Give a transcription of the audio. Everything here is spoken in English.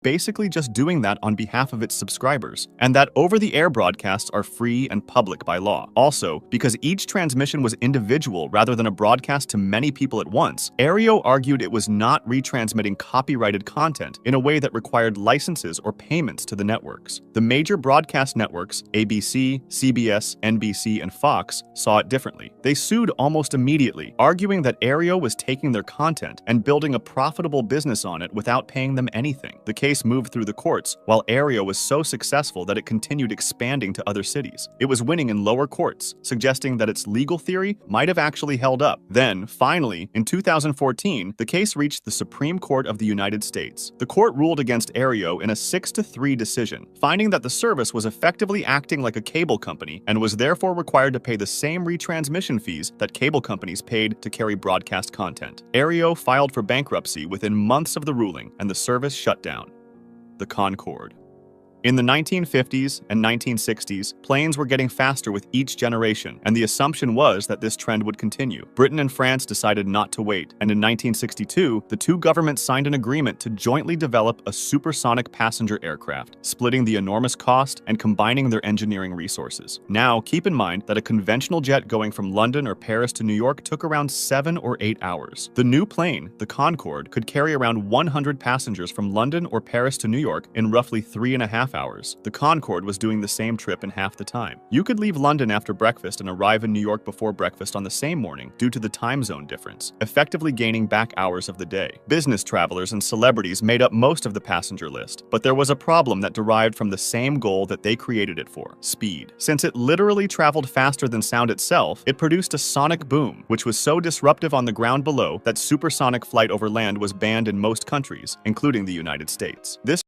basically just doing that on behalf of its subscribers, and that over-the-air broadcasts are free and public by law. Also, because each transmission was individual rather than a broadcast to many people at once, Aereo argued it was not retransmitting copyrighted content in a way that required licenses or payments to the networks. The major broadcast networks, ABC, CBS, NBC, and Fox, saw it differently. They sued almost immediately, arguing that Aereo was taking their content and building a profitable business on it without paying them anything. The case moved through the courts, while Aereo was so successful that it continued expanding to other cities. It was winning in lower courts, suggesting that its legal theory might have actually held up. Then, finally, in 2014, the case reached the Supreme Court of the United States. The court ruled against Aereo in a 6-3 decision, finding that the service was effectively acting like a cable company and was therefore required to pay the same retransmission fees that cable companies paid to carry broadcast content. Aereo filed for bankruptcy within months of the ruling, and the service shut down. The Concorde. In the 1950s and 1960s, planes were getting faster with each generation, and the assumption was that this trend would continue. Britain and France decided not to wait, and in 1962, the two governments signed an agreement to jointly develop a supersonic passenger aircraft, splitting the enormous cost and combining their engineering resources. Now, keep in mind that a conventional jet going from London or Paris to New York took around 7 or 8 hours. The new plane, the Concorde, could carry around 100 passengers from London or Paris to New York in roughly 3.5 hours. The Concorde was doing the same trip in half the time. You could leave London after breakfast and arrive in New York before breakfast on the same morning due to the time zone difference, effectively gaining back hours of the day. Business travelers and celebrities made up most of the passenger list, but there was a problem that derived from the same goal that they created it for: speed. Since it literally traveled faster than sound itself, it produced a sonic boom, which was so disruptive on the ground below that supersonic flight over land was banned in most countries, including the United States. This